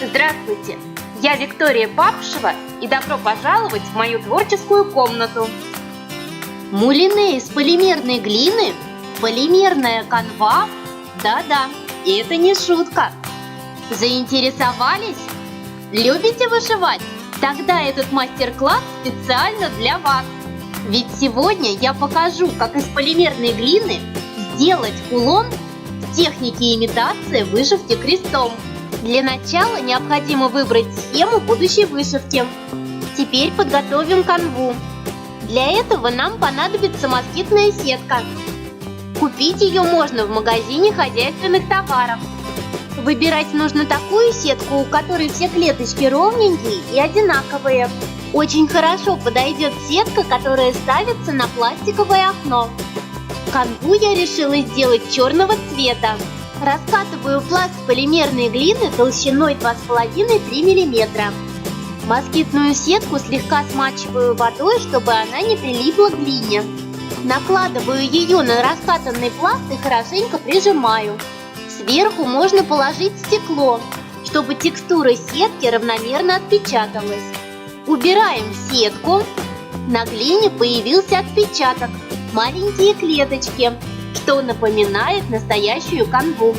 Здравствуйте! Я Виктория Папшева, и добро пожаловать в мою творческую комнату. Мулине из полимерной глины? Полимерная канва? Да-да, это не шутка. Заинтересовались? Любите вышивать? Тогда этот мастер-класс специально для вас. Ведь сегодня я покажу, как из полимерной глины сделать кулон в технике имитации вышивки крестом. Для начала необходимо выбрать схему будущей вышивки. Теперь подготовим канву. Для этого нам понадобится москитная сетка. Купить ее можно в магазине хозяйственных товаров. Выбирать нужно такую сетку, у которой все клеточки ровненькие и одинаковые. Очень хорошо подойдет сетка, которая ставится на пластиковое окно. Канву я решила сделать черного цвета. Раскатываю пласт полимерной глины толщиной 2,5-3 мм. Москитную сетку слегка смачиваю водой, чтобы она не прилипла к глине. Накладываю ее на раскатанный пласт и хорошенько прижимаю. Сверху можно положить стекло, чтобы текстура сетки равномерно отпечаталась. Убираем сетку. На глине появился отпечаток, маленькие клеточки, что напоминает настоящую канву.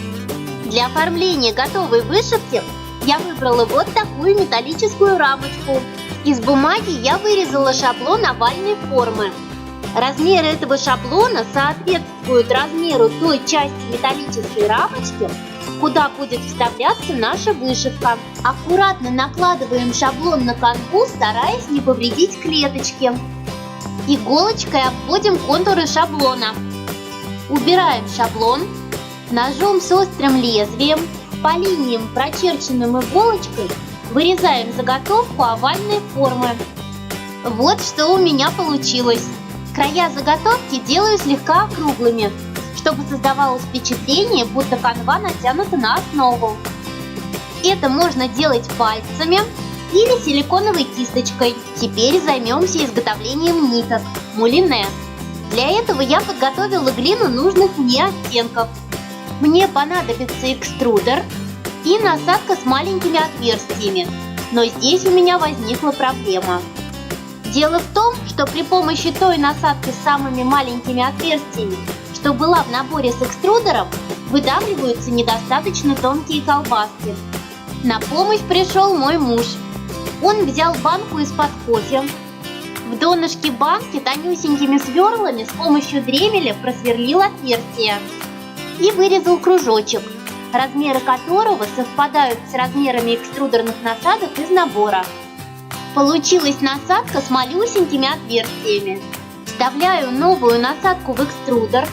Для оформления готовой вышивки я выбрала вот такую металлическую рамочку. Из бумаги я вырезала шаблон овальной формы. Размеры этого шаблона соответствуют размеру той части металлической рамочки, куда будет вставляться наша вышивка. Аккуратно накладываем шаблон на канву, стараясь не повредить клеточки. Иголочкой обводим контуры шаблона. Убираем шаблон. Ножом с острым лезвием по линиям, прочерченным иголочкой, вырезаем заготовку овальной формы. Вот что у меня получилось. Края заготовки делаю слегка округлыми, чтобы создавалось впечатление, будто канва натянута на основу. Это можно делать пальцами или силиконовой кисточкой. Теперь займемся изготовлением ниток мулине. Для этого я подготовила глину нужных мне оттенков. Мне понадобится экструдер и насадка с маленькими отверстиями. Но здесь у меня возникла проблема. Дело в том, что при помощи той насадки с самыми маленькими отверстиями, что была в наборе с экструдером, выдавливаются недостаточно тонкие колбаски. На помощь пришел мой муж. Он взял банку из-под кофе. В донышке банки тонюсенькими сверлами с помощью дремеля просверлил отверстие и вырезал кружочек, размеры которого совпадают с размерами экструдерных насадок из набора. Получилась насадка с малюсенькими отверстиями. Вставляю новую насадку в экструдер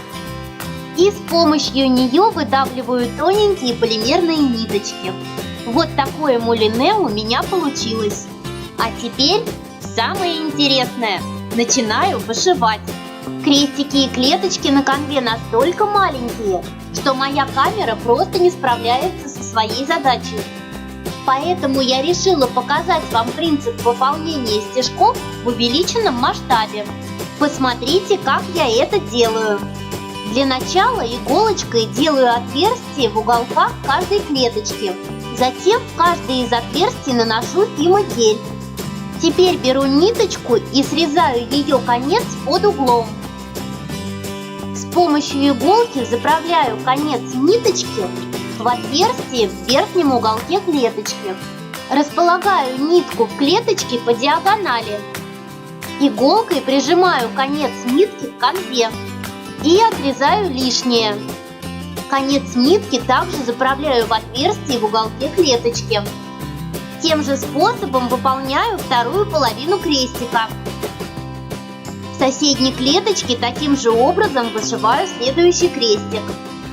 и с помощью нее выдавливаю тоненькие полимерные ниточки. Вот такое мулине у меня получилось. А теперь самое интересное. Начинаю вышивать. Крестики и клеточки на канве настолько маленькие, что моя камера просто не справляется со своей задачей. Поэтому я решила показать вам принцип выполнения стежков в увеличенном масштабе. Посмотрите, как я это делаю. Для начала иголочкой делаю отверстие в уголках каждой клеточки. Затем в каждое из отверстий наношу фимо-гель. Теперь беру ниточку и срезаю ее конец под углом. С помощью иголки заправляю конец ниточки в отверстие в верхнем уголке клеточки. Располагаю нитку в клеточке по диагонали. Иголкой прижимаю конец нитки к канве и отрезаю лишнее. Конец нитки также заправляю в отверстие в уголке клеточки. Тем же способом выполняю вторую половину крестика. В соседней клеточке таким же образом вышиваю следующий крестик.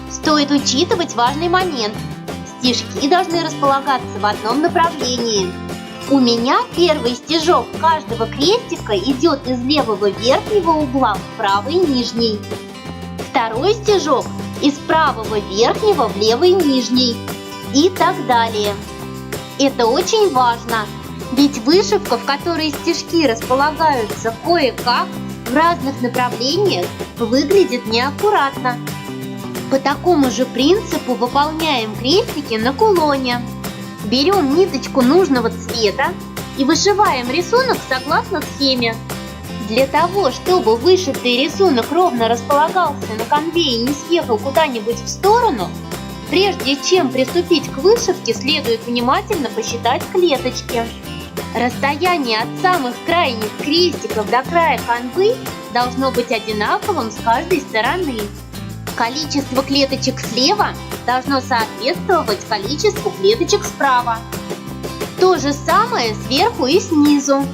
Стоит учитывать важный момент. Стежки должны располагаться в одном направлении. У меня первый стежок каждого крестика идет из левого верхнего угла в правый нижний. Второй стежок из правого верхнего в левый нижний. И так далее. Это очень важно, ведь вышивка, в которой стежки располагаются кое-как в разных направлениях, выглядит неаккуратно. По такому же принципу выполняем крестики на кулоне. Берем ниточку нужного цвета и вышиваем рисунок согласно схеме. Для того, чтобы вышитый рисунок ровно располагался на конве и не съехал куда-нибудь в сторону, прежде чем приступить к вышивке, следует внимательно посчитать клеточки. Расстояние от самых крайних крестиков до края канвы должно быть одинаковым с каждой стороны. Количество клеточек слева должно соответствовать количеству клеточек справа. То же самое сверху и снизу.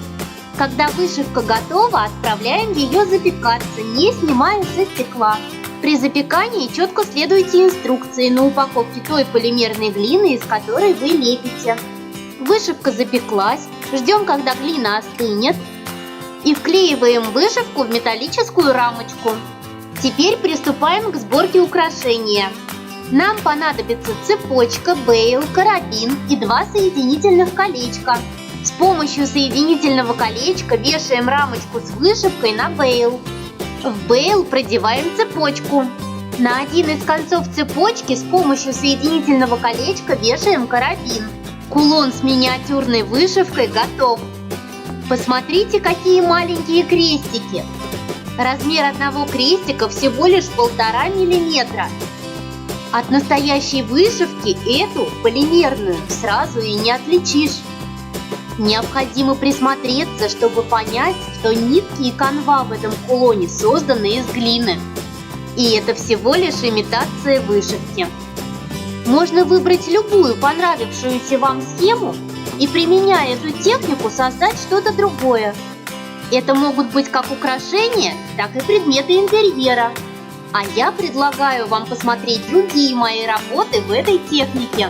Когда вышивка готова, отправляем ее запекаться, не снимая со стекла. При запекании четко следуйте инструкции на упаковке той полимерной глины, из которой вы лепите. Вышивка запеклась, ждем, когда глина остынет, и вклеиваем вышивку в металлическую рамочку. Теперь приступаем к сборке украшения. Нам понадобится цепочка, бейл, карабин и 2 соединительных колечка. С помощью соединительного колечка вешаем рамочку с вышивкой на бейл. В бейл продеваем цепочку. На один из концов цепочки с помощью соединительного колечка вешаем карабин. Кулон с миниатюрной вышивкой готов. Посмотрите, какие маленькие крестики. Размер одного крестика всего лишь 1,5 миллиметра. От настоящей вышивки эту, полимерную, сразу и не отличишь. Необходимо присмотреться, чтобы понять, что нитки и канва в этом кулоне созданы из глины. И это всего лишь имитация вышивки. Можно выбрать любую понравившуюся вам схему и, применяя эту технику, создать что-то другое. Это могут быть как украшения, так и предметы интерьера. А я предлагаю вам посмотреть другие мои работы в этой технике.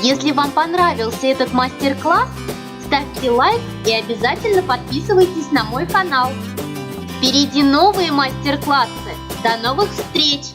Если вам понравился этот мастер-класс, ставьте лайк и обязательно подписывайтесь на мой канал. Впереди новые мастер-классы. До новых встреч!